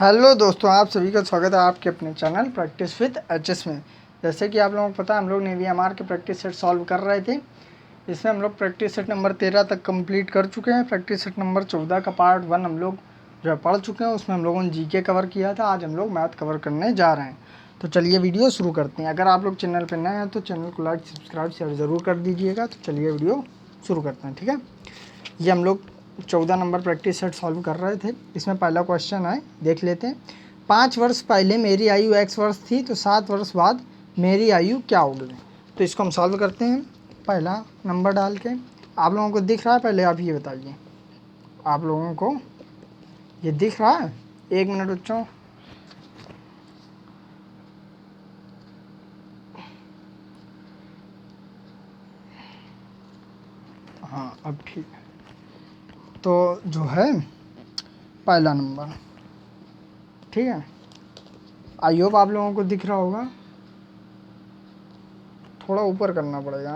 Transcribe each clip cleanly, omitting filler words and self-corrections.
Hello दोस्तों, आप सभी का स्वागत है आपके अपने चैनल प्रैक्टिस विद एचएस में। जैसे कि आप लोगों को पता है, हम लोग नेवी एमआर के प्रैक्टिस सेट सॉल्व कर रहे थे। इसमें हम लोग प्रैक्टिस सेट नंबर 13 तक कंप्लीट कर चुके हैं। प्रैक्टिस सेट नंबर 14 का पार्ट 1 हम लोग जो है पढ़ चुके हैं। उसमें हम लोगों ने जीके कवर किया था। आज हम लोग मैथ कवर करने जा रहे हैं। तो चलिए वीडियो शुरू करते हैं। अगर आप लोग चैनल पर नए हैं तो चैनल को लाइक सब्सक्राइब शेयर ज़रूर कर दीजिएगा। तो चलिए वीडियो शुरू करते हैं, ठीक है। ये हम लोग 14 नंबर प्रैक्टिस सेट सॉल्व कर रहे थे। इसमें पहला क्वेश्चन है, देख लेते हैं। 5 वर्ष पहले मेरी आयु x वर्ष थी, तो 7 वर्ष बाद मेरी आयु क्या होगी। तो इसको हम सॉल्व करते हैं। पहला नंबर डाल के आप लोगों को दिख रहा है, पहले आप ये बताइए, आप लोगों को ये दिख रहा है? 1 मिनट बच्चों। हाँ, अब ठीक है। तो जो है पहला नंबर, ठीक है, आई होप आप लोगों को दिख रहा होगा। थोड़ा ऊपर करना पड़ेगा।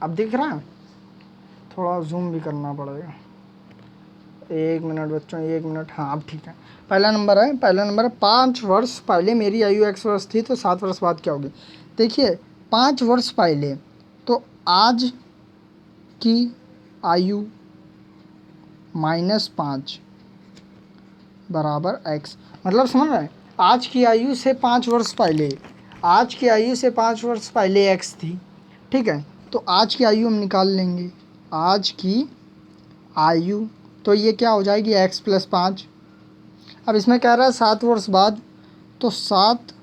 अब दिख रहा है? थोड़ा जूम भी करना पड़ेगा। 1 मिनट बच्चों, 1 मिनट। हाँ, अब ठीक है। पहला नंबर है 5 वर्ष पहले मेरी आयु x वर्ष थी, तो 7 वर्ष बाद क्या होगी। देखिए, 5 वर्ष पहले, तो आज की आयु -5 बराबर x। मतलब समझ रहे हैं, आज की आयु से 5 वर्ष पहले, आज की आयु से 5 वर्ष पहले x थी, ठीक है। तो आज की आयु हम निकाल लेंगे। आज की आयु तो ये क्या हो जाएगी, x + 5। अब इसमें कह रहा है 7 वर्ष बाद, तो 7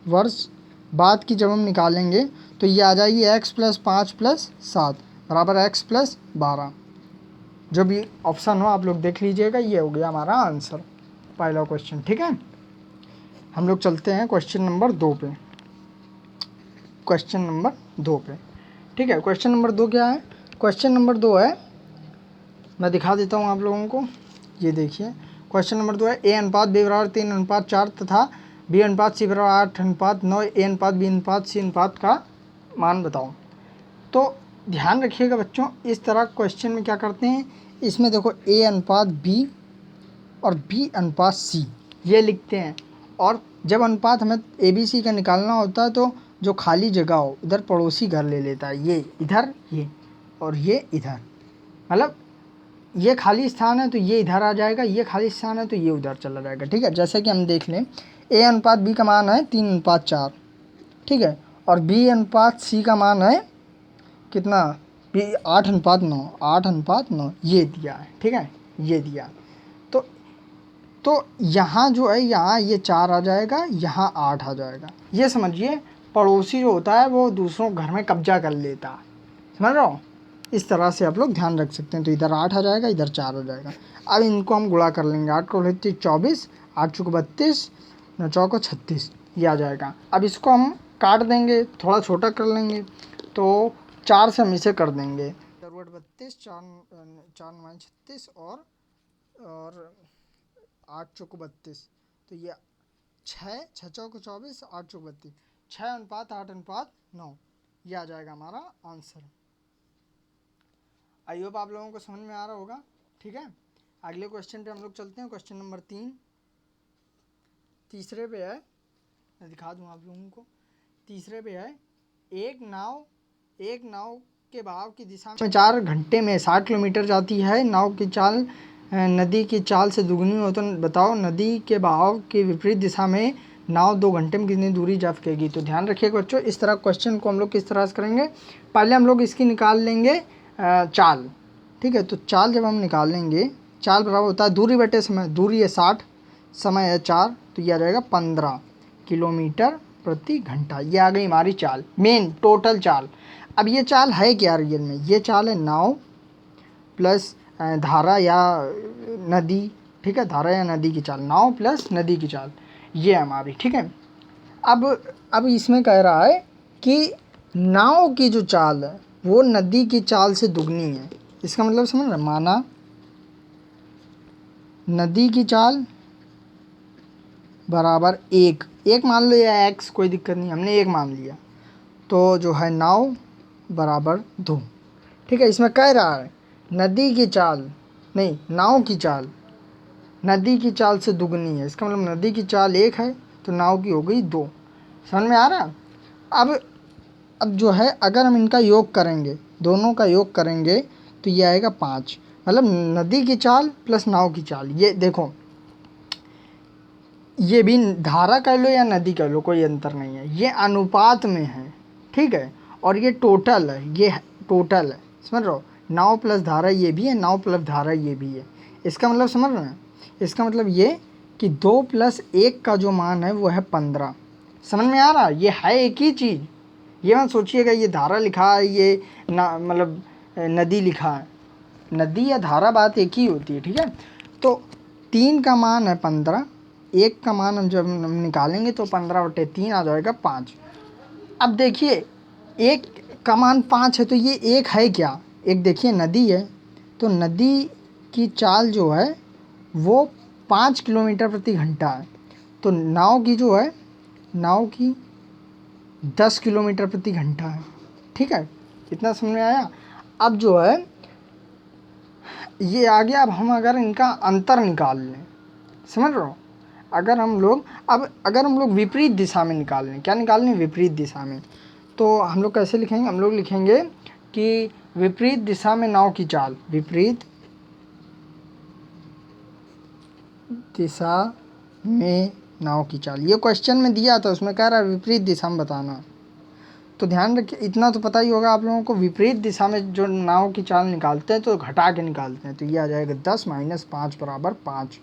वर्ष बाद की जब हम निकालेंगे तो ये आ जाएगी x + 5 + 7 बराबर x + 12। जो भी ऑप्शन हो आप लोग देख लीजिएगा। ये हो गया हमारा आंसर, पहला क्वेश्चन, ठीक है। हम लोग चलते हैं क्वेश्चन नंबर 2 पे। क्वेश्चन नंबर 2 पे, ठीक है। क्वेश्चन नंबर 2 क्या है? क्वेश्चन नंबर 2 है, मैं दिखा देता हूँ आप लोगों को। ये देखिए, क्वेश्चन नंबर 2 है, a अनुपात b बराबर 3:4 तथा b अनुपात c बराबर 8:9, a अनुपात b अनुपात c अनुपात का मान बताओ। तो ध्यान रखिएगा बच्चों, इस तरह क्वेश्चन में क्या करते हैं, इसमें देखो a अनुपात b और b अनुपात c ये लिखते हैं। और जब अनुपात हमें ए बी सी का निकालना होता है तो जो खाली जगह हो इधर पड़ोसी घर ले लेता है। ये इधर, ये और ये इधर, मतलब ये खाली स्थान है तो ये इधर आ जाएगा, ये खाली स्थान है तो ये उधर चला जाएगा, ठीक है। जैसे कि हम देख लें, a अनुपात b का मान है 3:4, ठीक है। और b अनुपात c का मान है कितना, 8:9, 8:9 ये दिया है, ठीक है, ये दिया। तो यहाँ जो है, यहाँ ये 4 आ जाएगा, यहाँ 8 आ जाएगा। ये समझिए, पड़ोसी जो होता है वो दूसरों घर में कब्जा कर लेता है, समझ रहे हो। इस तरह से आप लोग ध्यान रख सकते हैं। तो इधर 8 आ जाएगा, इधर 4 आ जाएगा। अब इनको हम गुणा कर लेंगे। 8 को 24, 8 चौको 32, 9 चौको 36, ये आ जाएगा। अब इसको हम काट देंगे, थोड़ा छोटा कर लेंगे, तो 4 से हम इसे कर देंगे। 32, 4 9 36 और 8 चौको 32, तो ये 6 चौको 24, 8 चौको 32, 6:8:9, ये आ जाएगा हमारा आंसर। आई होप आप लोगों को समझ में आ रहा होगा, ठीक है। अगले क्वेश्चन पे हम लोग चलते हैं। क्वेश्चन नंबर 3, तीसरे पे है, मैं दिखा दूं आप लोगों को। तीसरे पे है, एक नाव के बहाव की दिशा में 4 घंटे में 60 किलोमीटर जाती है। नाव की चाल नदी की चाल से दुगनी हो, तो बताओ नदी के बहाव की विपरीत दिशा में नाव 2 घंटे में कितनी दूरी जा सकेगी। तो ध्यान रखिएगा बच्चों, इस तरह क्वेश्चन को हम लोग किस तरह से करेंगे। पहले हम लोग इसकी निकाल लेंगे चाल, ठीक है। तो चाल जब हम निकालेंगे, चाल बराबर होता है दूरी बटे समय। दूरी है 60, समय है 4, तो ये आ जाएगा 15 किलोमीटर प्रति घंटा। ये आ गई हमारी चाल, मेन टोटल चाल। अब ये चाल है क्या रियल में? ये चाल है नाव प्लस धारा या नदी, ठीक है, धारा या नदी की चाल, नाव प्लस नदी की चाल, ये हमारी, ठीक है। अब इसमें कह रहा है कि नाव की जो चाल है वो नदी की चाल से दुगनी है। इसका मतलब समझ रहे, माना नदी की चाल बराबर 1 मान लो या x, कोई दिक्कत नहीं, हमने 1 मान लिया। तो जो है नाव बराबर 2, ठीक है। इसमें कह रहा है नदी की चाल नहीं, नाव की चाल, नदी की चाल से दुगनी है, इसका मतलब नदी की चाल 1 है तो नाव की हो गई 2। समझ में आ रहा? अब जो है अगर हम इनका योग करेंगे, दोनों का योग करेंगे तो ये आएगा 5। मतलब नदी की चाल प्लस नाव की चाल, ये देखो ये भी धारा कह लो या नदी कह लो कोई अंतर नहीं है, ये अनुपात में है, ठीक है। और ये टोटल है, ये टोटल है, समझ रहे हो? नाव प्लस धारा ये भी है, नाव प्लस धारा ये भी है। इसका मतलब समझ रहे हैं? इसका मतलब ये कि 2 + 1 का जो मान है वो है 15। समझ में आ रहा? ये है एक ही चीज़, ये मत सोचिएगा ये धारा लिखा है, ये ना मतलब नदी लिखा है। नदी या धारा बात एक ही होती है, ठीक है। तो 3 का मान है 15, 1 का मान हम जब हम निकालेंगे तो 15/3 आ जाएगा 5। अब देखिए 1 का मान 5 है तो ये 1 है क्या? एक देखिए नदी है, तो नदी की चाल जो है वो 5 किलोमीटर प्रति घंटा है। तो नाव की जो है, नाव की 10 किलोमीटर प्रति घंटा है, ठीक है। इतना समझ में आया? अब जो है ये आ गया। अब हम अगर इनका अंतर निकाल लें, समझ रहे हो? अगर हम लोग विपरीत दिशा में निकाल लें, क्या निकाल लें? विपरीत दिशा में। तो हम लोग कैसे लिखेंगे? हम लोग लिखेंगे कि विपरीत दिशा में नाव की चाल, विपरीत दिशा में नाव की चाल, ये क्वेश्चन में दिया था, उसमें कह रहा है विपरीत दिशा में बताना। तो ध्यान रखिए, इतना तो पता ही होगा आप लोगों को, विपरीत दिशा में जो नाव की चाल निकालते हैं तो घटा के निकालते हैं, तो ये आ जाएगा 10 - 5 = 5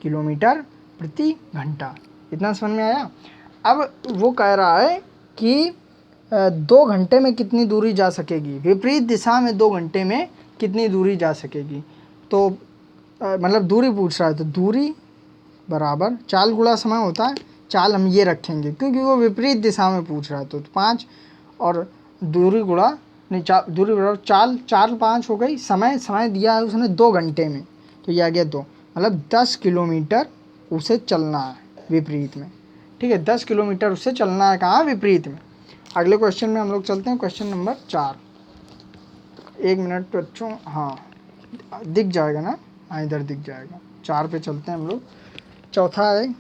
किलोमीटर प्रति घंटा। इतना समझ में आया? अब वो कह रहा है कि 2 घंटे में कितनी दूरी जा सकेगी, विपरीत दिशा में 2 घंटे में कितनी दूरी जा सकेगी। तो मतलब दूरी पूछ रहा है, तो दूरी बराबर चाल गुणा समय होता है, चाल हम ये रखेंगे क्योंकि वो विपरीत दिशा में पूछ रहा है, तो 5 और दूरी गुणा नहीं दूरी बराबर चाल, 4 5 हो गई, समय दिया है उसने 2 घंटे में, तो ये आ गया 2, मतलब 10 किलोमीटर उसे चलना है विपरीत में, ठीक है। 10 किलोमीटर उसे चलना है, कहाँ? विपरीत में। अगले क्वेश्चन में हम लोग चलते हैं, क्वेश्चन नंबर 4। 1 मिनट बच्चों, हाँ दिख जाएगा ना? हाँ इधर दिख जाएगा। 4 पे चलते हैं हम लोग। चौथा है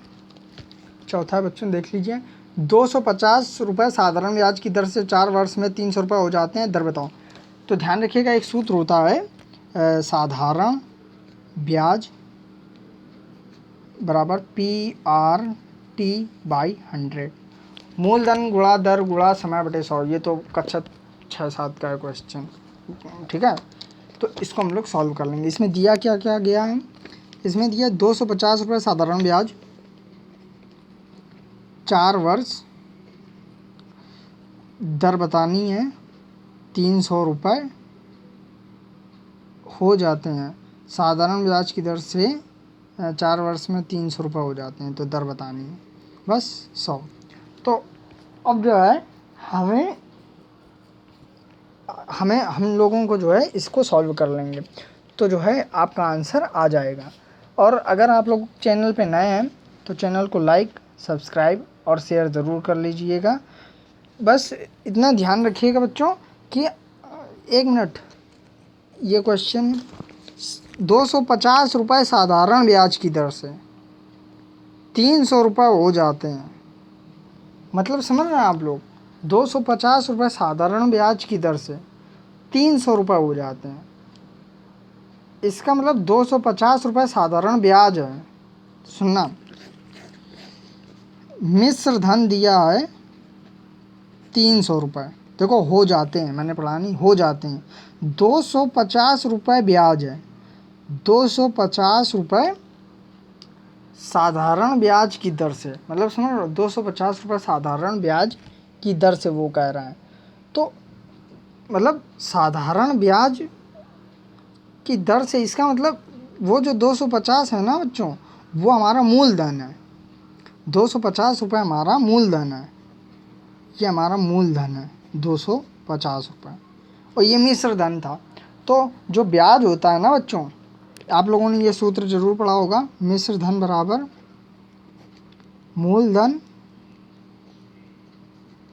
बच्चों, देख लीजिए। 250 रुपये साधारण ब्याज की दर से 4 वर्ष में 300 रुपये हो जाते हैं, दर बताओ। तो ध्यान रखिएगा, एक सूत्र होता है साधारण ब्याज बराबर PRT/100, मूलधन गुणा दर गुणा समय बटे 100। ये तो कक्षा 6-7 का है क्वेश्चन, ठीक है। तो इसको हम लोग सॉल्व कर लेंगे। इसमें दिया क्या क्या गया है? इसमें दिया 250 रुपये साधारण ब्याज, 4 वर्ष, दर बतानी है 300 रुपये हो जाते हैं, साधारण ब्याज की दर से 4 वर्ष में 300 रुपये हो जाते हैं, तो दर बतानी है बस 100। तो अब जो है हम लोगों को जो है इसको सॉल्व कर लेंगे, तो जो है आपका आंसर आ जाएगा। और अगर आप लोग चैनल पे नए हैं तो चैनल को लाइक, सब्सक्राइब और शेयर ज़रूर कर लीजिएगा। बस इतना ध्यान रखिएगा बच्चों कि 1 मिनट, ये क्वेश्चन 250 रुपये साधारण ब्याज की दर से 300 रुपये हो जाते हैं, मतलब समझ रहे हैं आप लोग? 250 रुपये साधारण ब्याज की दर से 300 रुपये हो जाते हैं, इसका मतलब 250 रुपये साधारण ब्याज है। सुनना, मिश्र धन दिया है 300 रुपये, देखो हो जाते हैं, मैंने पढ़ा नहीं, हो जाते हैं। 250 रुपये ब्याज है, 250 रुपये साधारण ब्याज की दर से, मतलब समझ लो 250 रुपये साधारण ब्याज की दर से वो कह रहा है। तो मतलब साधारण ब्याज की दर से, इसका मतलब वो जो 250 है ना बच्चों, वो हमारा मूलधन है। 250 रुपये हमारा मूलधन है, ये हमारा मूलधन है 250 रुपये, और ये मिश्र धन था। तो जो ब्याज होता है ना बच्चों, आप लोगों ने ये सूत्र जरूर पढ़ा होगा, मिश्र धन बराबर मूलधन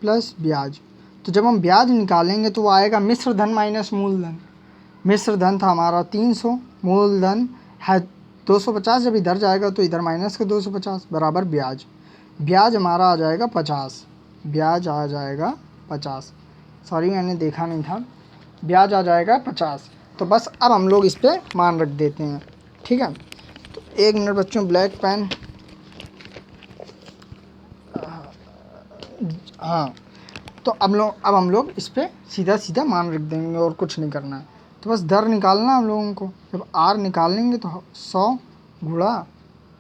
प्लस ब्याज। तो जब हम ब्याज निकालेंगे तो वो आएगा मिश्र धन माइनस मूलधन। मिश्र धन था हमारा 300, मूलधन है 250 जब इधर जाएगा तो इधर माइनस का 250 बराबर ब्याज। ब्याज हमारा आ जाएगा 50, ब्याज आ जाएगा 50, सॉरी मैंने देखा नहीं था, ब्याज आ जाएगा 50। तो बस अब हम लोग इस पर मान रख देते हैं, ठीक है। तो 1 मिनट बच्चों, ब्लैक पेन, हाँ। तो अब हम लोग इस पर सीधा सीधा मान रख देंगे और कुछ नहीं करना है। तो बस दर निकालना हम लोगों को। जब आर निकालेंगे तो 100 गुणा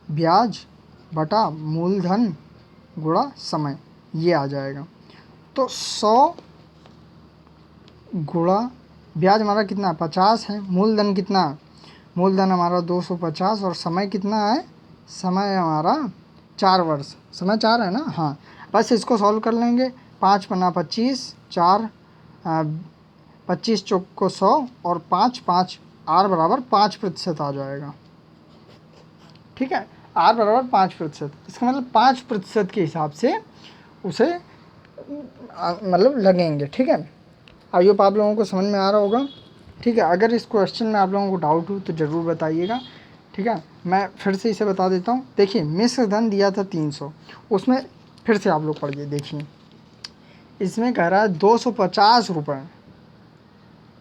ब्याज बटा मूलधन गुणा समय, ये आ जाएगा। तो 100 गुणा ब्याज हमारा कितना 50 है, मूलधन कितना, मूलधन हमारा 250 और समय कितना है, समय हमारा 4 वर्ष, समय 4 है ना, हाँ। बस इसको सॉल्व कर लेंगे। 5 पन्ना 25, 4 25 चौक को 100 और 5 5 आर बराबर 5% आ जाएगा, ठीक है। आर बराबर 5%, इसका मतलब 5% के हिसाब से उसे मतलब लगेंगे, ठीक है। आई होप आप लोगों को समझ में आ रहा होगा, ठीक है। अगर इस क्वेश्चन में आप लोगों को डाउट हो तो ज़रूर बताइएगा, ठीक है। मैं फिर से इसे बता देता हूँ। देखिए मिश्र धन दिया था 300, उसमें फिर से आप लोग पढ़िए, देखिए इसमें कह रहा है 250 रुपये,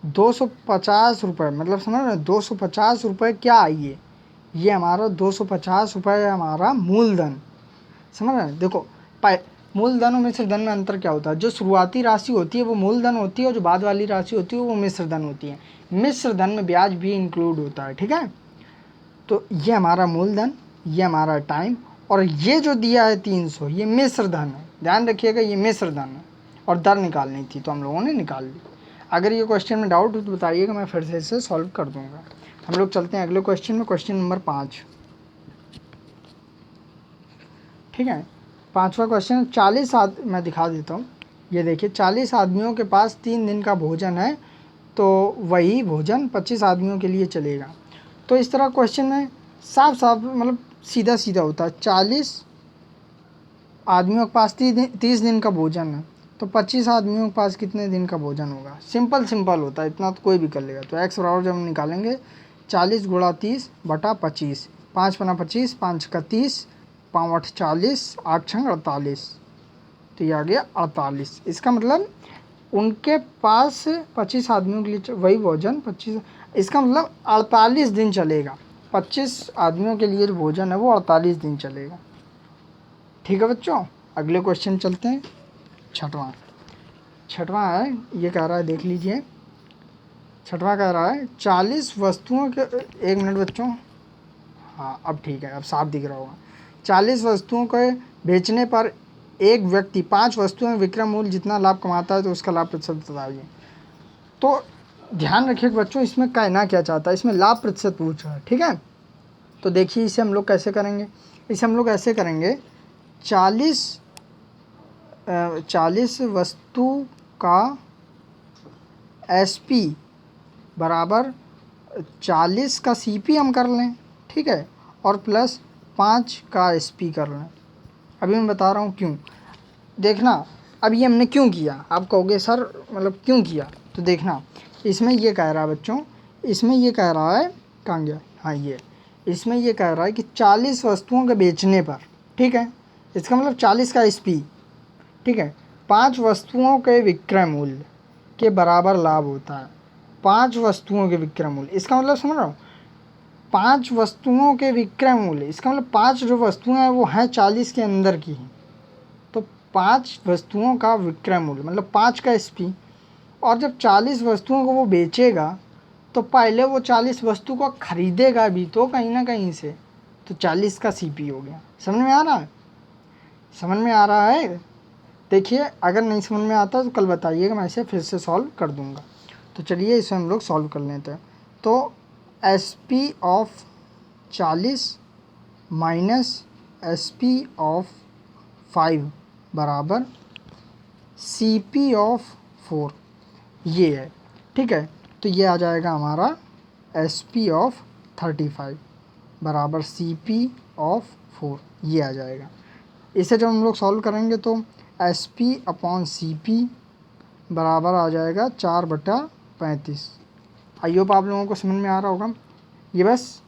250 रुपये, मतलब समझ रहे हैं 250 रुपये क्या आइए, ये हमारा 250 रुपये हमारा मूलधन, समझ रहे हैं। देखो मूलधन और मिश्र धन में अंतर क्या होता है, जो शुरुआती राशि होती है वो मूलधन होती है और जो बाद वाली राशि होती है वो मिश्र धन होती है। मिश्र धन में ब्याज भी इंक्लूड होता है, ठीक है। तो ये हमारा मूलधन, ये हमारा टाइम, और ये जो दिया है 300 ये मिश्र धन है, ध्यान रखिएगा ये मिश्र धन है। और दर निकालनी थी तो हम लोगों ने निकाल ली। अगर ये क्वेश्चन में डाउट हो तो बताइएगा, मैं फिर से इसे सॉल्व कर दूंगा। हम लोग चलते हैं अगले क्वेश्चन में, क्वेश्चन नंबर 5, ठीक है। 5वां क्वेश्चन, 40 मैं दिखा देता हूँ, ये देखिए 40 आदमियों के पास 3 दिन का भोजन है, तो वही भोजन 25 आदमियों के लिए चलेगा। तो इस तरह क्वेश्चन में साफ साफ मतलब सीधा सीधा होता है। 40 आदमियों के पास 30 दिन का भोजन है, तो 25 आदमियों के पास कितने दिन का भोजन होगा। सिंपल सिंपल होता है, इतना तो कोई भी कर लेगा। तो एक्स बराबर जब हम निकालेंगे 40 गुणा 30 बटा 25, 5 पन्ना 25, 5 का 30, 5 8 40, 8 छंग 48, तो ये आ गया 48। इसका मतलब उनके पास 25 आदमियों के लिए वही भोजन 25, इसका मतलब 48 दिन चलेगा। 25 आदमियों के लिए जो भोजन है वो 48 दिन चलेगा, ठीक है बच्चों। अगले क्वेश्चन चलते हैं, छठवां है, ये कह रहा है देख लीजिए। छठवां कह रहा है 40 वस्तुओं के, 1 मिनट बच्चों, हाँ अब ठीक है, अब साफ दिख रहा होगा। 40 वस्तुओं को बेचने पर एक व्यक्ति 5 वस्तुओं विक्रय मूल्य जितना लाभ कमाता है तो उसका लाभ प्रतिशत बताइए। तो ध्यान रखिए बच्चों, इसमें कहना क्या चाहता है, इसमें लाभ प्रतिशत पूछ रहा है, ठीक है। तो देखिए इसे हम लोग कैसे करेंगे, इसे हम लोग ऐसे करेंगे, 40 वस्तु का SP बराबर 40 का CP हम कर लें, ठीक है, और प्लस 5 का SP कर लें। अभी मैं बता रहा हूँ क्यों, देखना। अब ये हमने क्यों किया, आप कहोगे सर मतलब क्यों किया, तो देखना इसमें ये कह रहा है बच्चों, इसमें ये कह रहा है, कहाँ गया, हाँ ये, इसमें ये कह रहा है कि 40 वस्तुओं के बेचने पर, ठीक है, इसका मतलब 40 का SP, ठीक है, 5 वस्तुओं के विक्रय मूल्य के बराबर लाभ होता है। 5 वस्तुओं के विक्रय मूल्य, इसका मतलब समझ रहा हूँ, 5 वस्तुओं के विक्रय मूल्य, इसका मतलब 5 जो वस्तुएं हैं वो हैं 40 के अंदर की हैं, तो 5 वस्तुओं का विक्रय मूल्य मतलब 5 का SP। और जब 40 वस्तुओं को वो बेचेगा तो पहले वो 40 वस्तु को खरीदेगा भी तो कहीं ना कहीं से, तो 40 का CP हो गया। समझ में आ रहा है, समझ में आ रहा है। देखिए अगर नहीं समझ में आता तो कल बताइएगा, मैं इसे फिर से सॉल्व कर दूंगा। तो चलिए इसे हम लोग सॉल्व कर लेते हैं। तो SP of 40 minus SP of 5 बराबर CP ऑफ 4, ये है, ठीक है। तो ये आ जाएगा हमारा SP ऑफ 35 बराबर CP ऑफ 4, ये आ जाएगा। इसे जब हम लोग सॉल्व करेंगे तो SP अपॉन CP बराबर आ जाएगा 4/35। आई होप आप लोगों को समझ में आ रहा होगा। ये बस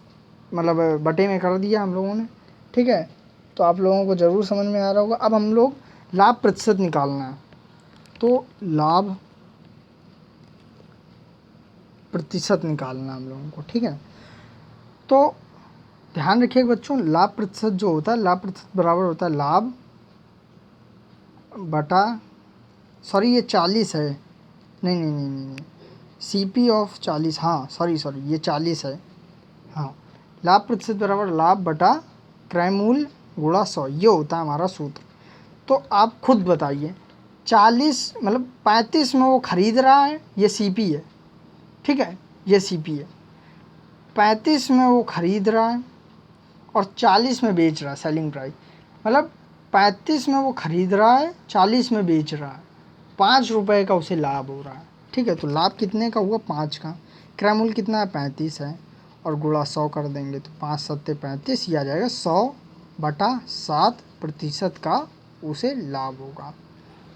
मतलब बटे में कर दिया हम लोगों ने, ठीक है। तो आप लोगों को ज़रूर समझ में आ रहा होगा। अब हम लोग लाभ प्रतिशत निकालना है, तो लाभ प्रतिशत निकालना हम लोगों को, ठीक है। तो ध्यान रखिए बच्चों, लाभ प्रतिशत जो होता है, लाभ प्रतिशत बराबर होता है लाभ बटा, सॉरी ये 40 है, नहीं नहीं नहीं नहीं नहीं, CP ऑफ 40, हाँ सॉरी ये 40 है, हाँ। लाभ प्रतिशत बराबर लाभ बटा क्रय मूल्य गुणा 100, ये होता है हमारा सूत्र। तो आप खुद बताइए, 40 मतलब 35 में वो खरीद रहा है, ये CP है, ठीक है, ये CP है। 35 में वो खरीद रहा है और 40 में बेच रहा है, सेलिंग प्राइस, मतलब 35 में वो खरीद रहा है, 40 में बेच रहा है, 5 रुपये का उसे लाभ हो रहा है, ठीक है। तो लाभ कितने का हुआ, 5 का। क्रय मूल्य कितना है, 35 है, और गुणा 100 कर देंगे तो 5 सत्ते 35, ये आ जाएगा 100/7% का उसे लाभ होगा।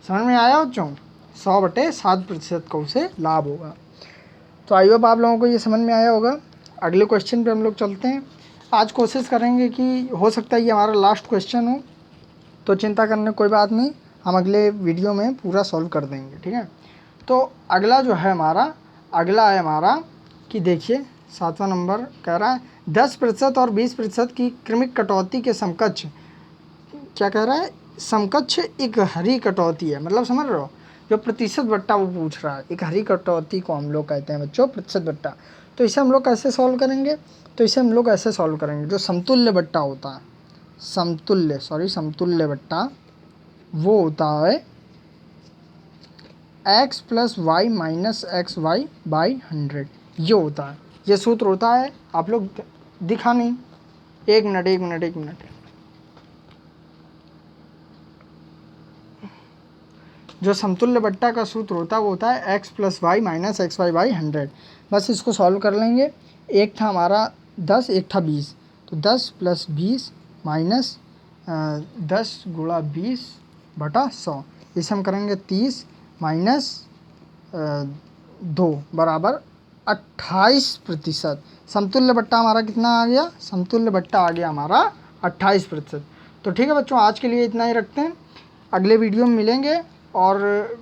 समझ में आया बच्चों, 100/7% का उसे लाभ होगा। तो आई होप आप लोगों को ये समझ में आया होगा। अगले क्वेश्चन पे हम लोग चलते हैं। आज कोशिश करेंगे कि हो सकता है ये हमारा लास्ट क्वेश्चन हो, तो चिंता करने कोई बात नहीं, हम अगले वीडियो में पूरा सॉल्व कर देंगे, ठीक है। तो अगला जो है हमारा, अगला है हमारा कि देखिए 7वां नंबर कह रहा है 10% और 20% की क्रमिक कटौती के समकक्ष, क्या कह रहा है, समकक्ष एक हरी कटौती है, मतलब समझ रहे हो, जो प्रतिशत बट्टा वो पूछ रहा है, एक हरी कटौती को हम लोग कहते हैं बच्चों प्रतिशत बट्टा। तो इसे हम लोग कैसे सॉल्व करेंगे, तो इसे हम लोग ऐसे सॉल्व करेंगे, जो समतुल्य बट्टा होता है, समतुल्य बट्टा वो होता है x + y - xy/100, ये होता है, ये सूत्र होता है। आप लोग दिखा नहीं, एक मिनट, जो समतुल्य बट्टा का सूत्र होता है वो होता है x + y - xy/100। बस इसको सॉल्व कर लेंगे। एक था हमारा 10, एक था 20, तो 10 + 20 माइनस 10 × 20/100, इसे हम करेंगे 30 माइनस 2 बराबर 28%। समतुल्य बट्टा हमारा कितना आ गया, समतुल्य बट्टा आ गया हमारा 28%। तो ठीक है बच्चों, आज के लिए इतना ही रखते हैं, अगले वीडियो में मिलेंगे। और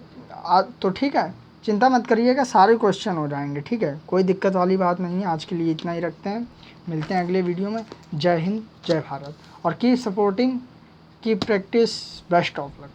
तो ठीक है, चिंता मत करिएगा, सारे क्वेश्चन हो जाएंगे, ठीक है, कोई दिक्कत वाली बात नहीं है। आज के लिए इतना ही रखते हैं, मिलते हैं अगले वीडियो में। जय हिंद, जय भारत, और keep supporting, keep practice, best of luck.